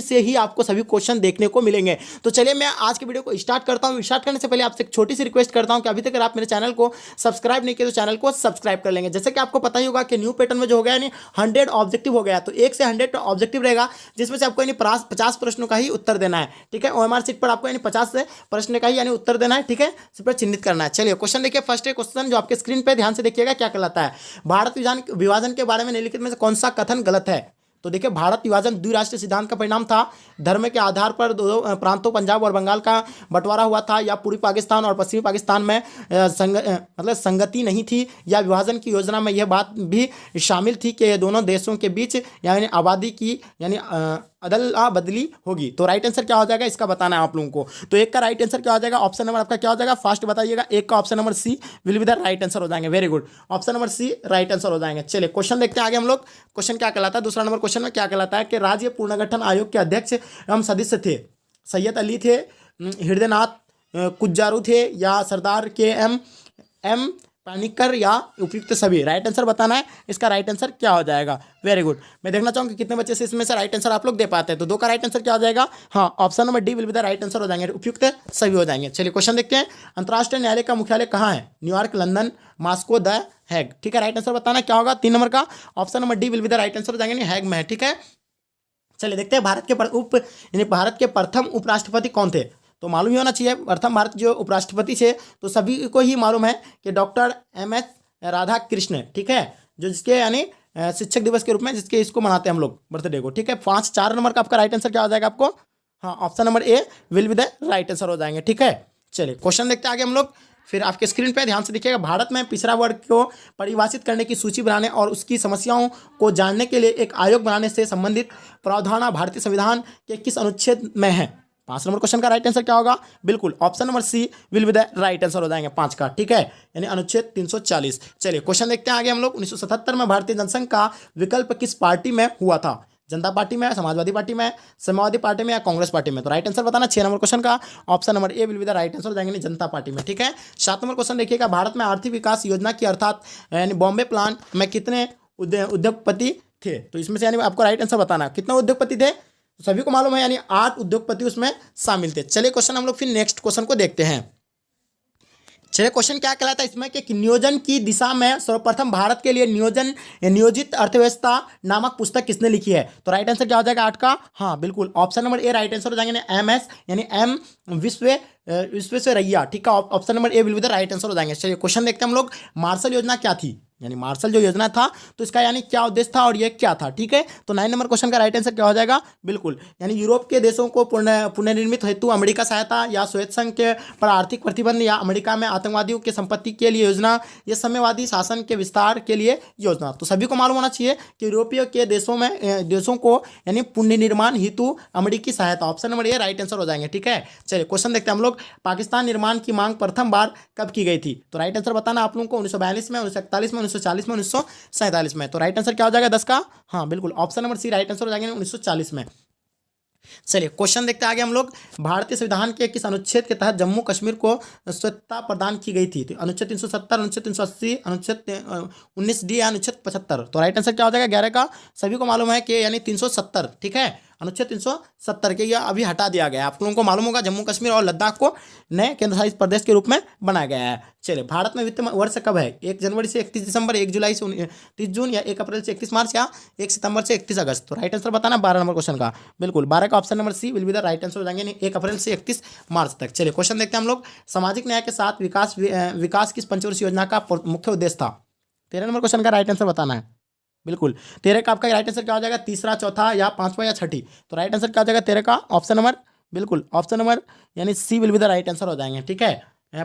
से ही आपको सभी क्वेश्चन देखने को मिलेंगे। तो चलिए मैं आज के वीडियो को स्टार्ट करता हूं। स्टार्ट करने से पहले आपसे एक छोटी सी रिक्वेस्ट करता हूं कि अभी तक अगर आप मेरे चैनल को सब्सक्राइब नहीं किए तो चैनल को सब्सक्राइब कर लेंगे। जैसे कि आपको पता ही होगा कि न्यू पैटर्न में जो हो गया यानी 100 ऑब्जेक्टिव हो गया, तो 1 से 100 ऑब्जेक्टिव रहेगा, जिसमें से आपको यानी 50 प्रश्नों का ही उत्तर देना है। ठीक है, ओएमआर सीट पर आपको यानी 50 से प्रश्न का ही यानी उत्तर देना है। ठीक है, इस पर चिन्हित करना है। चलिए क्वेश्चन देखिए, फर्स्ट क्वेश्चन जो आपके स्क्रीन पर ध्यान से देखिएगा क्या कहलाता है। भारत विभाजन के बारे में निम्नलिखित में से कौन सा कथन गलत है। तो देखिए, भारत विभाजन द्विराष्ट्रीय सिद्धांत का परिणाम था। धर्म के आधार पर दो प्रांतों पंजाब और बंगाल का बंटवारा हुआ था, या पूर्वी पाकिस्तान और पश्चिमी पाकिस्तान में मतलब संगति नहीं थी, या विभाजन की योजना में यह बात भी शामिल थी कि दोनों देशों के बीच यानी आबादी की यानी अदला बदली होगी। तो राइट आंसर क्या हो जाएगा, इसका बताना है आप लोगों को। तो एक का राइट आंसर क्या हो जाएगा, ऑप्शन नंबर आपका क्या हो जाएगा, फास्ट बताइएगा। एक का option number C will be the right answer हो जाएंगे। Very good, option number C right answer हो जाएंगे। चलिए क्वेश्चन देखते हैं आगे हम लोग। क्वेश्चन क्या कहलाता है, दूसरा नंबर क्वेश्चन में क्या कहलाता है कि राज्य पुनर्गठन आयोग के अध्यक्ष एवं सदस्य थे सैयद अली थे, हृदयनाथ कुज्जारू थे, या सरदार के एम पानिकर, या उपयुक्त सभी। राइट आंसर बताना है, इसका राइट आंसर क्या हो जाएगा। वेरी गुड, मैं देखना चाहूँगा कितने बच्चे से इसमें से राइट आंसर आप लोग दे पाते हैं। तो 2 का राइट आंसर क्या हो जाएगा, हाँ option number D will be the right answer हो जाएंगे, उपयुक्त सभी हो जाएंगे। चलिए क्वेश्चन देखते हैं, अंतर्राष्ट्रीय न्यायालय का मुख्यालय कहाँ है, New York, London, Moscow, the Hague. ठीक है, राइट आंसर बताना क्या होगा, 3 नंबर का option number D will be the right answer हो जाएंगे, हैग में है। ठीक है, चलिए देखते हैं भारत के प्रथम उपराष्ट्रपति कौन थे। तो मालूम ही होना चाहिए, प्रथम भारत जो उपराष्ट्रपति थे तो सभी को ही मालूम है कि डॉक्टर एम.एस. राधाकृष्ण। ठीक है, जो जिसके यानी शिक्षक दिवस के रूप में जिसके इसको मनाते हैं हम लोग बर्थडे को। ठीक है, 4 नंबर का आपका राइट आंसर क्या हो जाएगा आपको, हाँ option number A will be the right answer हो जाएंगे। ठीक है, चलिए क्वेश्चन देखते हैं आगे हम लोग। फिर आपके स्क्रीन पे ध्यान से देखिएगा, भारत में पिछड़ा वर्ग को परिभाषित करने की सूची बनाने और उसकी समस्याओं को जानने के लिए एक आयोग बनाने से संबंधित प्रावधान भारतीय संविधान के किस अनुच्छेद में है। 5 नंबर क्वेश्चन का राइट आंसर क्या होगा, बिल्कुल option number C will be the right answer हो जाएंगे 5 का। ठीक है, यानी अनुच्छेद 340। चलिए क्वेश्चन देखते हैं आगे हम लोग। 1977 में भारतीय जनसंघ का विकल्प किस पार्टी में हुआ था, जनता पार्टी में, समाजवादी पार्टी में, समाजवादी पार्टी में, या कांग्रेस पार्टी में। तो राइट आंसर बताना 6 नंबर क्वेश्चन का option number A will be the right answer हो जाएंगे, जनता पार्टी में। ठीक है, 7 नंबर क्वेश्चन देखिएगा, भारत में आर्थिक विकास योजना की अर्थात यानी बॉम्बे प्लान में कितने उद्योगपति थे। तो इसमें से यानी आपको राइट आंसर बताना कितने उद्योगपति थे, तो सभी को मालूम है यानी 8 उद्योगपति उसमें शामिल थे। चलिए क्वेश्चन हम लोग फिर नेक्स्ट क्वेश्चन को देखते हैं। चलिए क्वेश्चन क्या कहलाता है इसमें कि नियोजन की दिशा में सर्वप्रथम भारत के लिए नियोजित अर्थव्यवस्था नामक पुस्तक किसने लिखी है। तो राइट आंसर क्या हो जाएगा 8 का, हाँ बिल्कुल ऑप्शन नंबर ए राइट आंसर हो जाएंगे, एम.एस. यानी एम विश्वेश्वरैया। ठीक है, option number A will be the right answer हो जाएंगे। चलिए क्वेश्चन देखते हैं हम लोग, मार्शल योजना क्या थी, यानी मार्शल जो योजना था तो इसका यानी क्या उद्देश्य था और ये क्या था। ठीक है, तो 9 नंबर क्वेश्चन का राइट आंसर क्या हो जाएगा, बिल्कुल यानी यूरोप के देशों को पुनर्निर्मित हेतु अमेरिका सहायता, या सोवियत संघ के पर आर्थिक प्रतिबंध, या अमेरिका में आतंकवादियों की संपत्ति के लिए योजना, या साम्यवादी शासन के विस्तार के लिए योजना। तो सभी को मालूम होना चाहिए कि यूरोपीय के देशों को यानी पुनर्निर्माण हेतु अमेरिकी सहायता, ऑप्शन नंबर ए राइट आंसर हो जाएंगे। ठीक है, चलिए क्वेश्चन देखते हैं हम लोग, पाकिस्तान निर्माण की मांग प्रथम बार कब की गई थी। तो राइट आंसर बताना आप लोगों को 1942 में, 1941 में, 1940 में, 1947 में। तो राइट आंसर क्या हो जाएगा 10 का, हाँ बिल्कुल option number C right answer हो जाएगा 1940 में। चलिए क्वेश्चन देखते हैं आगे हम लोग, भारतीय संविधान के किस अनुच्छेद के तहत जम्मू कश्मीर को स्वतंत्रता प्रदान की गई थी। तो अनुच्छेद 370, अनुच्छेद 380, अनुच्छेद 19 डी या अनुच्छेद 75। तो राइट आंसर क्या हो जाएगा 11 का, सभी को मालूम है कि यानी 370। ठीक है, अनुच्छेद 370 के यह अभी हटा दिया गया है। आप लोगों को मालूम होगा जम्मू कश्मीर और लद्दाख को नए केंद्रशासित प्रदेश के रूप में बनाया गया है। चलिए, भारत में वित्त वर्ष कब है, 1 जनवरी से 31 दिसंबर, 1 जुलाई से 30 जून, या 1 अप्रैल से 31 मार्च, या 1 सितंबर से 31 अगस्त। तो राइट आंसर बताना 12 नंबर क्वेश्चन का, बिल्कुल 12 का option number C will be the right answer हो जाएंगे, यानी 1 अप्रैल से 31 मार्च तक। चलिए क्वेश्चन देखते हैं हम लोग, सामाजिक न्याय के साथ विकास किस पंचवर्षीय योजना का मुख्य उद्देश्य था। 13 नंबर क्वेश्चन का राइट आंसर बताना है, बिल्कुल 13 का आपका राइट आंसर क्या हो जाएगा, तीसरा, चौथा, या 5वां, या 6ठी। तो राइट आंसर क्या हो जाएगा 13 का ऑप्शन नंबर, बिल्कुल ऑप्शन नंबर यानी C will be the right answer हो जाएंगे। ठीक है,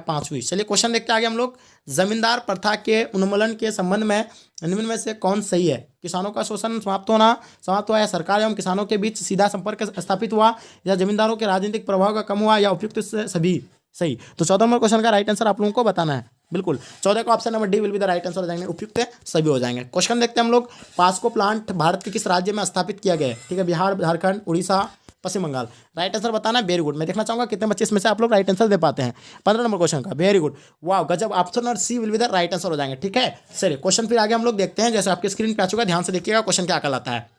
5वीं। चलिए क्वेश्चन देखते हैं आगे हम लोग, जमींदार प्रथा के उन्मूलन के संबंध में निम्न में से कौन सही है। किसानों का शोषण समाप्त हुआ, या सरकार एवं किसानों के बीच सीधा संपर्क स्थापित हुआ, या जमींदारों के राजनीतिक प्रभाव का कम हुआ, या उपयुक्त सभी सही। तो 14 नंबर क्वेश्चन का राइट आंसर आप लोगों को बताना है, बिल्कुल 14 का option number D will be the right answer हो जाएंगे, उपयुक्त सभी हो जाएंगे। क्वेश्चन देखते हैं हम लोग, पास्को प्लांट भारत के किस राज्य में स्थापित किया गया है। ठीक है, बिहार, झारखंड, उड़ीसा, पश्चिम बंगाल। राइट आंसर बताना है, वेरी गुड। मैं देखना चाहूंगा कितने बच्चे इसमें से आप लोग राइट आंसर दे पाते हैं। 15 नंबर क्वेश्चन का, वेरी गुड, वाह गजब, ऑप्शन और C will be the right answer हो जाएंगे। ठीक है, चलिए क्वेश्चन फिर आगे हम लोग देखते हैं, जैसे आपके स्क्रीन पे आ चुका है, ध्यान से देखिएगा क्वेश्चन क्या कहलाता है।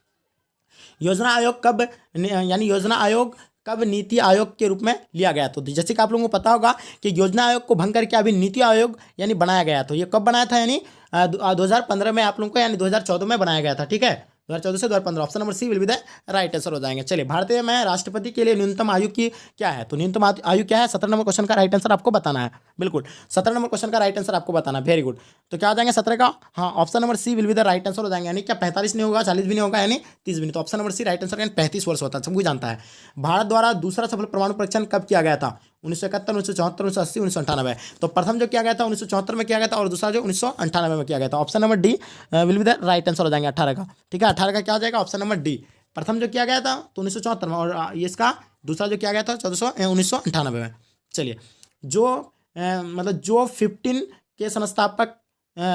योजना आयोग कब यानी योजना आयोग कब नीति आयोग के रूप में लिया गया? तो जैसे कि आप लोगों को पता होगा कि योजना आयोग को भंग करके अभी नीति आयोग यानी बनाया गया। तो ये कब बनाया था? यानी 2015 में आप लोगों को, यानी 2014 में बनाया गया था। ठीक है, 2014 से 2015। Option number C will be the right answer हो जाएंगे। चलिए, भारतीय में राष्ट्रपति के लिए न्यूनतम आयु की क्या है? तो न्यूनतम आयु क्या है? 17 नंबर क्वेश्चन का राइट आंसर आपको बताना है। बिल्कुल, 17 नंबर क्वेश्चन का राइट आंसर आपको बताना है। Very good. तो क्या हो जाएंगे 17 का? हाँ, option number C will be the right answer हो जाएंगे। यानी क्या 45 नहीं होगा, 40 भी नहीं होगा, यानी 30 भी नहीं। तो option number C right answer, यानी 35 वर्ष होता है, सब कोई जानता है। भारत द्वारा दूसरा सफल परमाणु परीक्षण कब किया गया था? 1971, 1974, 1980, 1998। तो प्रथम जो किया गया था 1974 में किया गया था, और दूसरा जो 1998 में किया गया था। Option number D will be the right answer हो जाएंगे 18 का। ठीक है, 18 का क्या हो जाएगा? Option number D. प्रथम जो किया गया था तो 1974 में, और ये इसका दूसरा जो किया गया था 1998 में। चलिए, जो मतलब जो 15 के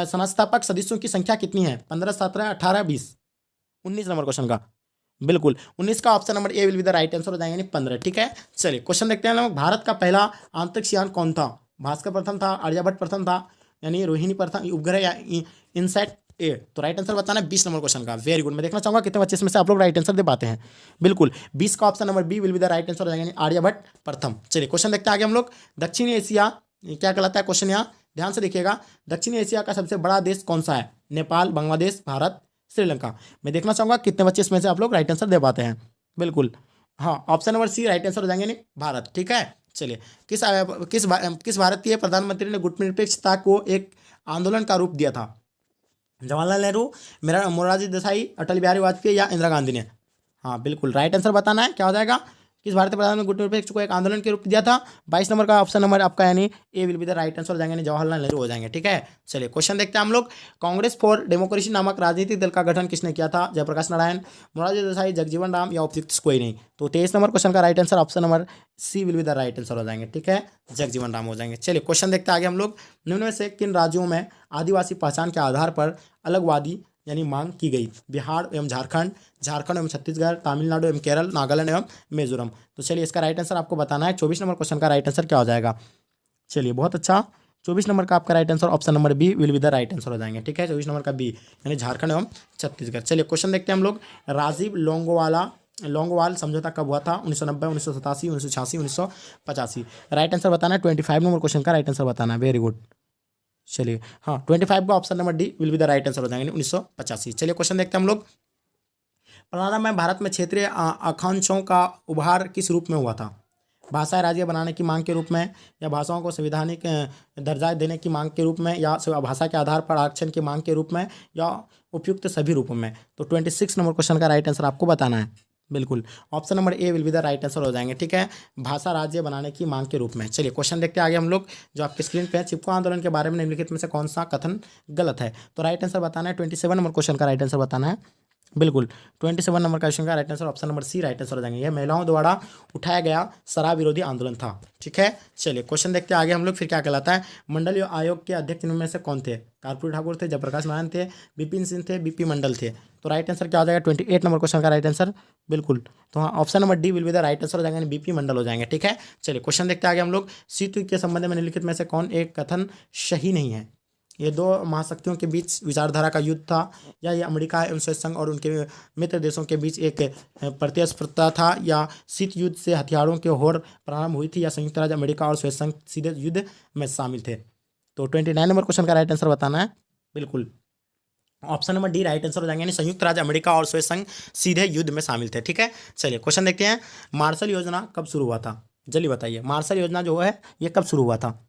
संस्थापक सदस्यों की संख्या कितनी है? 15, 17, 18, 20। 19 नंबर क्वेश्चन का। बिल्कुल, 19 का option number A will be the right answer हो जाएंगे, यानी 15। ठीक है, चलिए क्वेश्चन देखते हैं लोग। भारत का पहला अंतरिक्ष यान कौन था? भास्कर प्रथम था, आर्यभट्ट प्रथम था, यानी रोहिणी प्रथम, उपग्रह या इनसैट ए? तो राइट आंसर बताना है 20 नंबर क्वेश्चन का। Very good. मैं देखना चाहूंगा कितने बच्चे इसमें से आप लोग राइट आंसर दे पाते हैं। बिल्कुल, 20 का option number B will be the right answer हो जाएंगे, यानी आर्यभट्ट प्रथम। चलिए क्वेश्चन देखते हैं आगे हम लोग। दक्षिण एशिया क्या कहलाता है? क्वेश्चन यहाँ ध्यान से देखिएगा। दक्षिण एशिया का सबसे बड़ा देश कौन सा है? नेपाल, बांग्लादेश, भारत, श्रीलंका। मैं देखना चाहूंगा कितने बच्चे इसमें से आप लोग राइट आंसर दे पाते हैं। बिल्कुल, हाँ, option number C right answer हो जाएंगे, यानी भारत। ठीक है, चलिए, किस भारतीय प्रधानमंत्री ने गुटनिरपेक्षता को एक आंदोलन का रूप दिया था? जवाहरलाल नेहरू, मोरारजी देसाई, अटल बिहारी वाजपेयी या इंदिरा गांधी ने? हाँ, बिल्कुल राइट आंसर बताना है। क्या हो जाएगा? किस भारतीय प्रधानमंत्री गुटनिरपेक्ष को एक आंदोलन के रूप दिया था? 22 नंबर का ऑप्शन नंबर आपका, यानी A will be the right answer हो जाएंगे, यानी जवाहरलाल नेहरू हो जाएंगे। ठीक है, चलिए क्वेश्चन देखते हैं हम लोग। कांग्रेस फॉर डेमोक्रेसी नामक राजनीतिक दल का गठन किसने किया था? जयप्रकाश नारायण, मोरारजी देसाई, जगजीवन राम या उपयुक्त कोई नहीं? तो 23 नंबर क्वेश्चन का right answer option number C will be the right answer हो जाएंगे। ठीक है, जगजीवन राम हो जाएंगे। चलिए क्वेश्चन देखते हैं आगे हम लोग। निम्न में से किन राज्यों में आदिवासी पहचान के आधार पर अलगवादी यानी मांग की गई? बिहार एवं झारखंड, झारखंड एवं छत्तीसगढ़, तमिलनाडु एवं केरल, नागालैंड एवं मिजोरम। तो चलिए इसका राइट आंसर आपको बताना है। 24 नंबर क्वेश्चन का राइट आंसर क्या हो जाएगा? चलिए, बहुत अच्छा, 24 नंबर का आपका right answer option number B will be the right answer हो जाएंगे। ठीक है, 24 नंबर का बी, यानी झारखंड एवं छत्तीसगढ़। चलिए क्वेश्चन देखते हैं हम लोग। राजीव लोंगोवाल समझौता कब हुआ था? 1990, 1987, 1986, 1985। राइट आंसर बताना है। 25 नंबर क्वेश्चन का राइट आंसर बताना है। Very good. चलिए, हाँ, 25 का option number D will be the right answer हो जाएंगे, 1985। चलिए क्वेश्चन देखते हैं हम लोग। प्रारंभ में भारत में क्षेत्रीय आकांक्षाओं का उभार किस रूप में हुआ था? भाषाएं राज्य बनाने की मांग के रूप में, या भाषाओं को संवैधानिक दर्जा देने की मांग के रूप में, या भाषा के आधार पर आरक्षण की मांग के रूप में, या उपयुक्त सभी रूपों में? तो 26 नंबर क्वेश्चन का राइट आंसर आपको बताना है। बिल्कुल, option number A will be the right answer हो जाएंगे। ठीक है, भाषा राज्य बनाने की मांग के रूप में। चलिए क्वेश्चन देखते हैं आगे हम लोग, जो आपके स्क्रीन पे है। चिपको आंदोलन के बारे में निम्नलिखित में से कौन सा कथन गलत है? तो राइट आंसर बताना है। 27 नंबर क्वेश्चन का राइट आंसर बताना है। बिल्कुल, 27 नंबर का क्वेश्चन का right answer option number C right answer हो जाएंगे। यह महिलाओं द्वारा उठाया गया शराब विरोधी आंदोलन था। ठीक है, चलिए क्वेश्चन देखते हैं आगे हम लोग। फिर क्या कहलाता है? मंडल आयोग के अध्यक्ष में से कौन थे? कर्पूरी ठाकुर थे, जयप्रकाश नारायण थे, विपिन सिंह थे, बीपी मंडल थे? तो राइट आंसर क्या हो जाएगा? 28 नंबर क्वेश्चन का राइट आंसर। बिल्कुल, तो हाँ, option number D will be the right answer हो जाएगा, बीपी मंडल हो जाएंगे। ठीक है, चलिए क्वेश्चन देखते हैं आगे हम लोग। शीत युद्ध के संबंध में निम्नलिखित में से कौन एक कथन सही नहीं है? ये दो महाशक्तियों के बीच विचारधारा का युद्ध था, या ये अमेरिका एवं सोवियत संघ और उनके मित्र देशों के बीच एक प्रतिस्पर्धा था, या शीत युद्ध से हथियारों की होड़ प्रारंभ हुई थी, या संयुक्त राज्य अमेरिका और सोवियत संघ सीधे युद्ध में शामिल थे? तो 29 नंबर क्वेश्चन का राइट आंसर बताना है। बिल्कुल, option number D right answer हो जाएंगे, यानी संयुक्त राज्य अमेरिका और सोवियत संघ सीधे युद्ध में शामिल थे। ठीक है, चलिए क्वेश्चन देखते हैं। मार्शल योजना कब शुरू हुआ था? जल्दी बताइए, मार्शल योजना जो है ये कब शुरू हुआ था?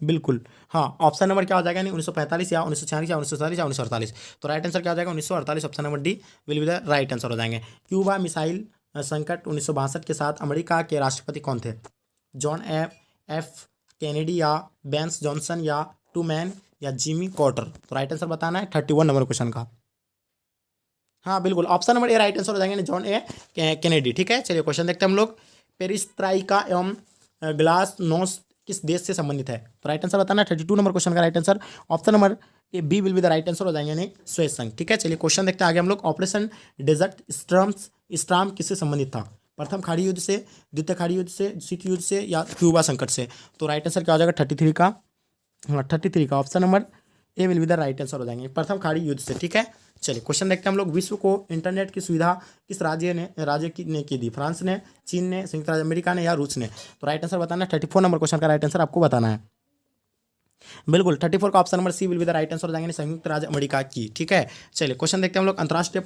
बिल्कुल, हाँ, ऑप्शन नंबर क्या हो जाएगा? 1945 या 1946 या 1947 या 1948? तो राइट आंसर क्या हो जाएगा? 1948। Option number D will be the right answer हो जाएंगे। क्यूबा मिसाइल संकट 1962 के साथ अमेरिका के राष्ट्रपति कौन थे? जॉन एफ कैनेडी, या बेंस जॉनसन, या ट्रूमैन, या जिमी कार्टर? तो राइट आंसर बताना है 31 नंबर क्वेश्चन का। हाँ, बिल्कुल, ऑप्शन नंबर ए राइट आंसर हो जाएंगे, जॉन ए कैनेडी। ठीक है, चलिए क्वेश्चन देखते हैं हम लोग। पेरिस्त्राइका एवं ग्लास नोस किस देश से संबंधित है? तो राइट आंसर बताना है 32 नंबर क्वेश्चन का right answer option number A B will be the right answer हो जाएंगे, यानी सोवियत संघ। ठीक है, चलिए क्वेश्चन देखते हैं आगे हम लोग। ऑपरेशन डेजर्ट स्टार्म किससे संबंधित था? प्रथम खाड़ी युद्ध से, द्वितीय खाड़ी युद्ध से, शीत युद्ध से, या क्यूबा संकट से? तो राइट आंसर क्या हो जाएगा? 33 का। हाँ, 33 का option number A will be the right answer हो जाएंगे, प्रथम खाड़ी युद्ध से। ठीक है, चलिए क्वेश्चन देखते हैं हम लोग। विश्व को इंटरनेट की सुविधा किस राज्य ने की दी? फ्रांस ने, चीन ने, संयुक्त राज्य अमेरिका ने या रूस ने? तो राइट आंसर बताना है। 34 नंबर क्वेश्चन का राइट आंसर आपको बताना है। बिल्कुल 34 का option number C will be the right answer हो जाएंगे, संयुक्त राज्य अमेरिका की। ठीक है, चलिए क्वेश्चन देखते हैं हम लोग। अंतर्राष्ट्रीय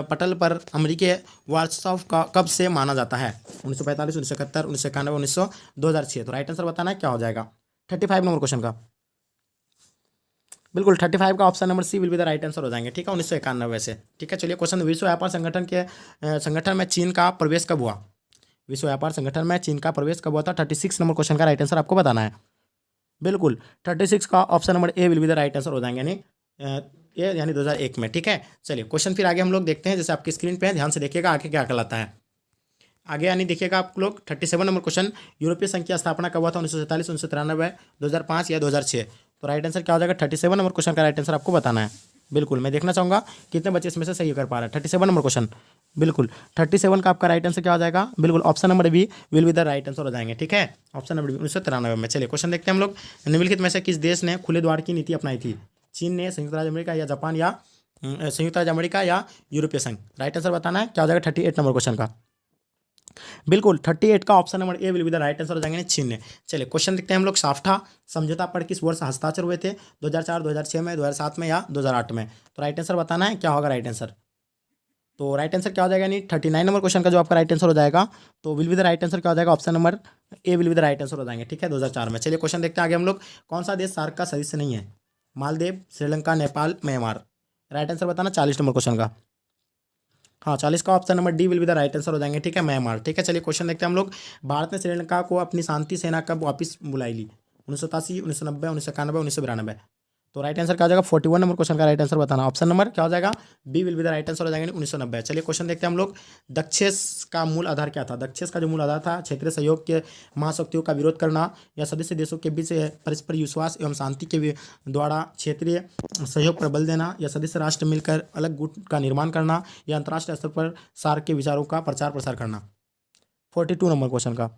पटल पर अमेरिकी वार्षिकोत्सव का कब से माना जाता है? 1945, 1971, 1991, 1900, 2006? तो राइट आंसर बताना है क्या हो जाएगा 35 नंबर क्वेश्चन का। बिल्कुल 35 का option number C will be the right answer हो जाएंगे। ठीक है, 1991 से। ठीक है, चलिए क्वेश्चन। विश्व व्यापार संगठन में चीन का प्रवेश कब हुआ? विश्व व्यापार संगठन में चीन का प्रवेश कब हुआ था? 36 नंबर क्वेश्चन का राइट आंसर आपको बताना है। बिल्कुल 36 का option number A will be the right answer हो जाएंगे, यानी 2001 में। ठीक है, चलिए क्वेश्चन फिर आगे हम लोग देखते हैं। जैसे आपकी स्क्रीन पे है, ध्यान से देखिएगा आगे क्या कहलाता है। आगे यानी देखिएगा आप लोग 37 नंबर क्वेश्चन। यूरोपीय संघ की स्थापना कब हुआ था? 1947, 1993, 2005 या 2006? तो राइट आंसर क्या हो जाएगा 37 नंबर क्वेश्चन का राइट आंसर आपको बताना है। बिल्कुल मैं देखना चाहूँगा कितने बच्चे इसमें से सही कर पा रहे हैं। 37 नंबर क्वेश्चन, बिल्कुल 37 का आपका राइट आंसर क्या हो जाएगा? बिल्कुल option number B will be the right answer हो जाएंगे। ठीक है, ऑप्शन नंबर बी 1993 में। चलिए क्वेश्चन देखते हैं हम लोग। निम्नलिखित में से किस देश ने खुले द्वार की नीति अपनाई थी? चीन ने, संयुक्त राज्य अमेरिका या जापान या संयुक्त राज्य अमेरिका या यूरोपीय संघ? राइट आंसर बताना है क्या हो जाएगा 38 नंबर क्वेश्चन का। बिल्कुल 38 का option number A will be the right answer हो जाएंगे चीन ने। चलिए क्वेश्चन देखते हैं हम लोग। साफ्टा समझौता पर किस वर्ष हस्ताक्षर हुए थे? 2004, 2006 में, 2007 में या 2008 में? तो राइट आंसर बताना है क्या होगा राइट आंसर। तो राइट आंसर क्या हो जाएगा, यानी 39 नंबर क्वेश्चन का जो आपका राइट आंसर हो जाएगा, तो will be the right answer क्या हो जाएगा? Option number A will be the right answer हो जाएंगे। ठीक है, 2004 में। चलिए क्वेश्चन देखते हैं आगे हम लोग। कौन सा देश सार्क का सदस्य नहीं है? Maldives, Sri Lanka, Nepal, Myanmar? Right answer बताना 40 नंबर क्वेश्चन का। हाँ 40 का option number D will be the right answer हो जाएंगे। ठीक है, म्यांमार। ठीक है, चलिए क्वेश्चन देखते हैं हम लोग। भारत ने श्रीलंका को अपनी शांति सेना कब वापस बुलाई ली? 1987, 1990, 1991, 1992? तो राइट आंसर क्या हो जाएगा 41 नंबर क्वेश्चन का राइट आंसर बताना। ऑप्शन नंबर क्या हो जाएगा? B will be the right answer हो जाएंगे 1990। चलिए क्वेश्चन देखते हैं हम लोग। दक्षेस का मूल आधार क्या था? दक्षेस का जो मूल आधार था, क्षेत्रीय सहयोग के महाशक्तियों का विरोध करना या सदस्य देशों के बीच परस्पर विश्वास एवं शांति के द्वारा क्षेत्रीय सहयोग पर बल देना या सदस्य राष्ट्र मिलकर अलग गुट का निर्माण करना या अंतर्राष्ट्रीय स्तर पर सार्क के विचारों का प्रचार प्रसार करना? 42 नंबर क्वेश्चन का।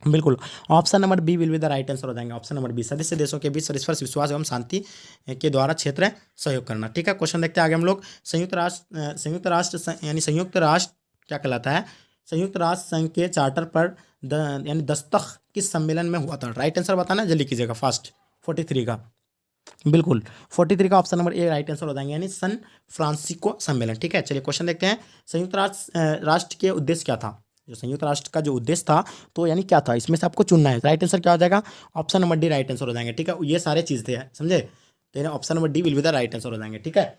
बिल्कुल option number B will be the right answer हो जाएंगे। ऑप्शन नंबर बी, सदस्य देशों के बीच परस्पर विश्वास एवं शांति के द्वारा क्षेत्र सहयोग करना। ठीक है, क्वेश्चन देखते हैं आगे हम लोग। संयुक्त राष्ट्र क्या कहलाता है? संयुक्त राष्ट्र संघ के चार्टर पर यानी दस्तखत किस सम्मेलन में हुआ था? राइट आंसर बताना जल्दी कीजिएगा फास्ट। 43 का, बिल्कुल 43 का ऑप्शन नंबर ए राइट आंसर हो जाएंगे, यानी सन फ्रांसिस्को सम्मेलन। ठीक है, चलिए क्वेश्चन देखते हैं। संयुक्त राष्ट्र के उद्देश्य क्या था? जो संयुक्त राष्ट्र का जो उद्देश्य था तो यानी क्या था, इसमें से आपको चुनना है। राइट आंसर क्या हो जाएगा? Option number D right answer हो जाएंगे। ठीक है, ये सारे चीज़ थे, समझे? तो option number D will be the right answer हो जाएंगे। ठीक है,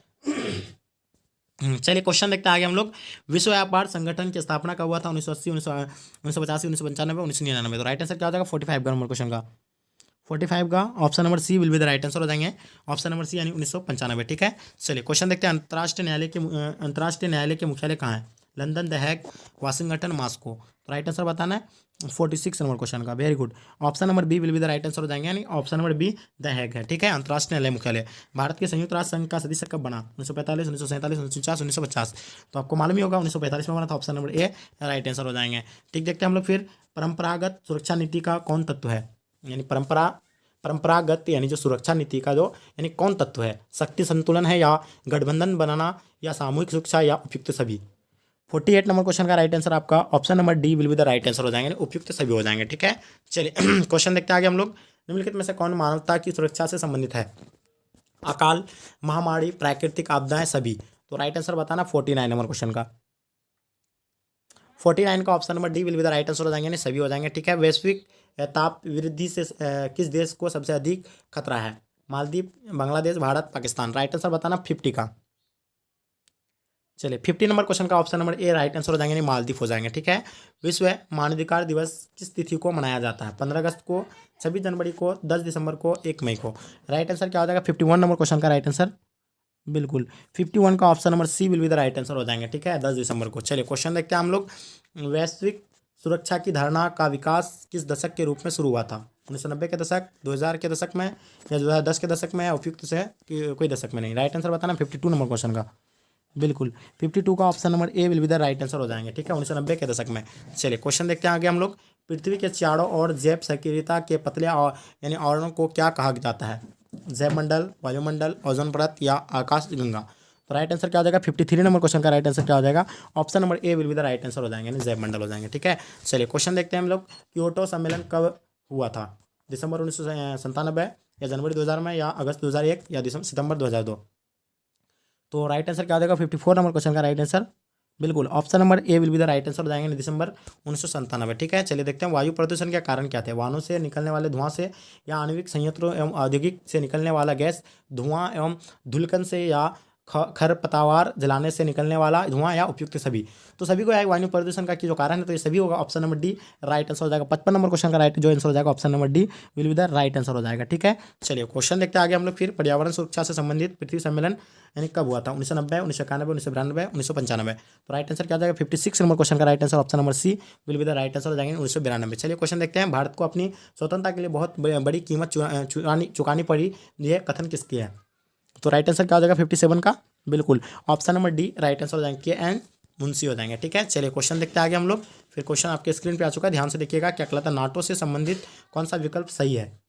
चलिए क्वेश्चन देखते हैं आगे हम लोग। विश्व व्यापार संगठन की स्थापना कब हुआ था? 1980, 1985, 1995, 1999? तो राइट आंसर क्या हो जाएगा 45 का नंबर क्वेश्चन का। 45 का option number C will be the right answer हो जाएंगे। ऑप्शन नंबर सी यानी 1995। ठीक है, चलिए क्वेश्चन देखते हैं। अंतर्राष्ट्रीय न्यायालय के मुख्यालय कहाँ है? London, the Hague, Washington, Moscow? तो राइट आंसर बताना है 46 नंबर क्वेश्चन का। Very good, option number B will be the right answer हो जाएंगे, यानी option number B the Hague है। ठीक है, अंतर्राष्ट्रीय न्यायालय मुख्यालय। भारत के संयुक्त राष्ट्र संघ का सदस्य कब बना? 1945, 1947, 1949, 1950? तो आपको मालूम ही होगा 1945 में बना था। ऑप्शन नंबर ए राइट आंसर हो जाएंगे। ठीक, देखते हैं हम लोग फिर। परंपरागत सुरक्षा नीति का कौन तत्व है? यानी परंपरागत यानी जो सुरक्षा नीति का जो यानी कौन तत्व है? शक्ति संतुलन है या गठबंधन बनाना या सामूहिक सुरक्षा या उपयुक्त सभी? 48 नंबर क्वेश्चन का राइट आंसर आपका option number D will be the right answer हो जाएंगे, उपयुक्त सभी हो जाएंगे। ठीक है, चलिए क्वेश्चन देखते हैं आगे हम लोग। निम्नलिखित में से कौन मानवता की सुरक्षा से संबंधित है? अकाल, महामारी, प्राकृतिक आपदाएं, सभी? तो राइट आंसर बताना 49 नंबर क्वेश्चन का। 49 का option number D will be the right answer हो जाएंगे, सभी हो जाएंगे। ठीक है, वैश्विक ताप वृद्धि से किस देश को सबसे अधिक खतरा है? मालदीव, बांग्लादेश, भारत, पाकिस्तान? राइट आंसर बताना 50 का। चलिए 50 नंबर क्वेश्चन का ऑप्शन नंबर ए राइट आंसर हो जाएंगे, मालदीव हो जाएंगे। ठीक है, विश्व मानवाधिकार दिवस किस तिथि को मनाया जाता है? 15 अगस्त को, 26 जनवरी को, 10 दिसंबर को, 1 मई को? राइट आंसर क्या हो जाएगा 51 नंबर क्वेश्चन का राइट आंसर। बिल्कुल 51 का option number C will be the right answer हो जाएंगे। ठीक है, 10 दिसंबर को। चलिए क्वेश्चन देखते हैं हम लोग। वैश्विक सुरक्षा की धारणा का विकास किस दशक के रूप में शुरू हुआ था? 1990 के दशक, 2000 के दशक में या 2010 के दशक में या उपयुक्त से कोई दशक में नहीं? राइट आंसर बताना 52 नंबर क्वेश्चन का। बिल्कुल 52 का option number A will be the right answer हो जाएंगे। ठीक है, 1990 के दशक में। चलिए क्वेश्चन देखते हैं आगे हम लोग। पृथ्वी के चारों ओर जैव सक्रियता के पतले यानी आवरण को क्या कहा जाता है? जैवमंडल, वायुमंडल, ओजोन परत या आकाश गंगा। तो राइट आंसर क्या हो जाएगा? 53 नंबर क्वेश्चन का राइट आंसर क्या हो जाएगा? Option number A will be the right answer हो जाएंगे, यानी जैवमंडल हो जाएंगे। ठीक है, चलिए क्वेश्चन देखते हैं हम लोग। क्योटो सम्मेलन कब हुआ था? दिसंबर 1997, या जनवरी 2000 में, या अगस्त 2001, या सितंबर 2002। तो राइट आंसर क्या हो जाएगा? 54 नंबर क्वेश्चन का राइट आंसर बिल्कुल option number A will be the right answer हो जाएंगे, दिसंबर 1997। ठीक है, चलिए देखते हैं वायु प्रदूषण के कारण क्या थे। वाहनों से निकलने वाले धुआं से, या आणविक संयंत्रों एवं औद्योगिक से निकलने वाला गैस धुआं एवं धूलकण से, या खरपतवार जलाने से निकलने वाला धुआं, या उपयुक्त सभी। तो सभी को वायु प्रदूषण का जो कारण है, तो ये सभी होगा। Option number D right answer हो जाएगा। 55 नंबर क्वेश्चन का राइट जो आंसर हो जाएगा option number D will be the right answer हो जाएगा। ठीक है, चलिए क्वेश्चन देखते हैं आगे हम लोग फिर। पर्यावरण सुरक्षा से संबंधित पृथ्वी सम्मेलन यानी कब हुआ था? 1990, 1991, 1992, 1995। तो राइट आंसर क्या हो जाएगा? 56 नंबर क्वेश्चन का right answer option number C will be the right answer हो जाएंगे, 1992। चलिए क्वेश्चन देखते हैं। भारत को अपनी स्वतंत्रता के लिए बहुत बड़ी कीमत चुकानी पड़ी, यह कथन किसकी है? तो राइट आंसर क्या हो जाएगा? 57 का बिल्कुल option number D right answer हो जाएंगे, के एन मुंशी हो जाएंगे। ठीक है, चलिए क्वेश्चन देखते हैं आगे हम लोग फिर। क्वेश्चन आपके स्क्रीन पे आ चुका है, ध्यान से देखिएगा। क्या कहलाता है? नाटो से संबंधित कौन सा विकल्प सही है?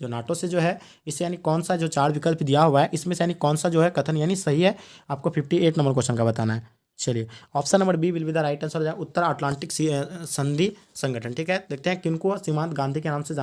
जो नाटो से जो है, इससे यानी कौन सा जो 4 विकल्प दिया हुआ है, इसमें से यानी कौन सा जो है कथन यानी सही है, आपको 58 नंबर क्वेश्चन का बताना है। चलिए option number B will be the right answer हो जाएगा, उत्तर अटलांटिक संधि संगठन। ठीक है, देखते हैं किनको सीमांत गांधी के नाम से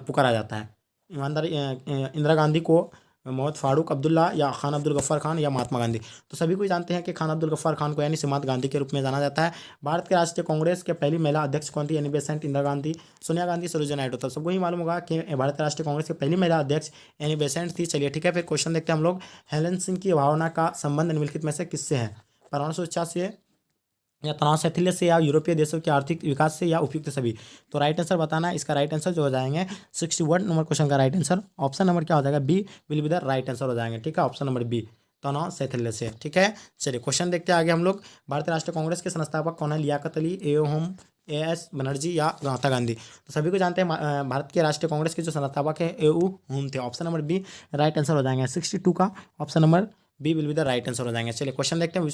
पुकारा जाता है। इंदिरा गांधी को, मोहम्मद फारूक अब्दुल्ला, या खान अब्दुल गफ्फार खान, या महात्मा गांधी। तो सभी को जानते हैं कि खान अब्दुल गफ्फार खान को यानी सीमांत गांधी के रूप में जाना जाता है। भारत के राष्ट्रीय कांग्रेस के पहली महिला अध्यक्ष कौन थी? यानी बेसेंट इंदिरा गांधी, सोनिया गांधी, सरोजिनी नायडू। तो सबको ही मालूम होगा कि भारत के राष्ट्रीय कांग्रेस की पहली महिला अध्यक्ष यानी बेसेंट थी। चलिए ठीक है, फिर क्वेश्चन देखते हैं हम लोग। हेलेंसिंकी की भावना का संबंध निम्नलिखित में से किससे है? परमाणु सुरक्षा से, या तनाव शैथिल्य से, या यूरोपीय देशों के आर्थिक विकास से, या उपयुक्त सभी। तो राइट आंसर बताना है। इसका राइट आंसर जो हो जाएंगे 61 नंबर क्वेश्चन का राइट आंसर ऑप्शन नंबर क्या हो जाएगा? B will be the right answer हो जाएंगे। ठीक है, ऑप्शन नंबर बी तनाव शैथिल्य से। ठीक है, चलिए क्वेश्चन देखते हैं आगे हम लोग। भारतीय राष्ट्रीय कांग्रेस के संस्थापक कौन है? लियाकत अली, ए.एस. बनर्जी, या महात्मा गांधी। तो सभी को जानते हैं भारत के राष्ट्रीय कांग्रेस के जो संस्थापक है ए.यू. होम थे। Option number B right answer हो जाएंगे 62 का option number B will be the right answer हो जाएंगे। चलिए क्वेश्चन देखते हैं।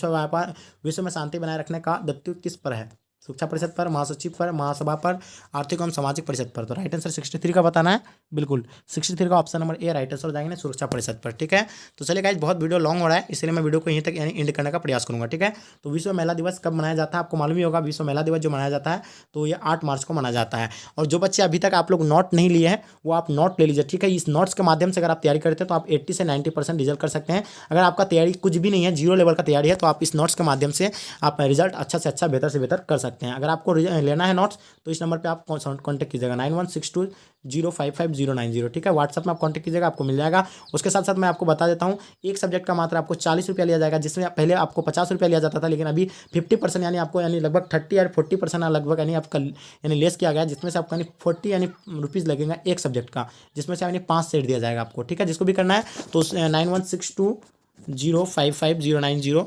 विश्व में शांति बनाए रखने का दायित्व किस पर है? सुरक्षा परिषद पर, महासचिव पर, महासभा पर, आर्थिक एवं सामाजिक परिषद पर। तो राइट आंसर 63 का बताना है। बिल्कुल 63 का ऑप्शन नंबर ए राइट आंसर हो जाएंगे, सुरक्षा परिषद पर। ठीक है, तो चलिए गाइस बहुत वीडियो लॉन्ग हो रहा है, इसलिए मैं वीडियो को यहीं तक यानी एंड करने का प्रयास करूंगा। ठीक है, तो विश्व महिला दिवस कब मनाया जाता है? आपको मालूम ही होगा विश्व महिला दिवस जो मनाया जाता है, तो ये 8 मार्च को मनाया जाता है। और जो बच्चे अभी तक आप लोग नोट नहीं लिए हैं, वो आप नोट ले लीजिए। ठीक है, इस नोट्स के माध्यम से अगर आप तैयारी करते हैं तो आप 80 से 90% रिजल्ट कर सकते हैं। अगर आपका तैयारी कुछ भी नहीं है, 0 लेवल का तैयारी है, तो आप इस नोट्स के माध्यम से आप रिजल्ट अच्छा से अच्छा, बेहतर से बेहतर कर सकते हैं। अगर आपको लेना है नोट्स तो इस नंबर पे आप कॉन्टैक्ट कीजिएगा 9162055090। ठीक है, व्हाट्सअप में आप कॉन्टैक्ट कीजिएगा, आपको मिल जाएगा। उसके साथ साथ मैं आपको बता देता हूँ, एक सब्जेक्ट का मात्र आपको 40 रुपया लिया जाएगा, जिसमें पहले आपको 50 रुपया लिया जाता था, लेकिन अभी 50% यानी आपको यानी लगभग 30 या 40% लगभग यानी आपका यानी लेस किया गया, जिसमें से आपको यानी 40 यानी रुपीज़ लगेगा एक सब्जेक्ट का, जिसमें से यानी 5 सेट दिया जाएगा आपको। ठीक है, जिसको भी करना है तो 9162055090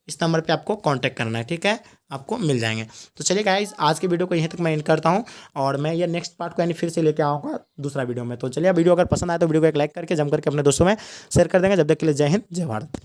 इस नंबर पे आपको कांटेक्ट करना है। ठीक है, आपको मिल जाएंगे। तो चलिए गाइस आज की वीडियो को यहीं तक मैं एंड करता हूं, और मैं ये नेक्स्ट पार्ट को यानी फिर से लेके आऊँगा दूसरा वीडियो में। तो चलिए वीडियो अगर पसंद आए तो वीडियो को एक लाइक करके जम करके अपने दोस्तों में शेयर कर देंगे। जब तक के लिए जय हिंद, जय भारत।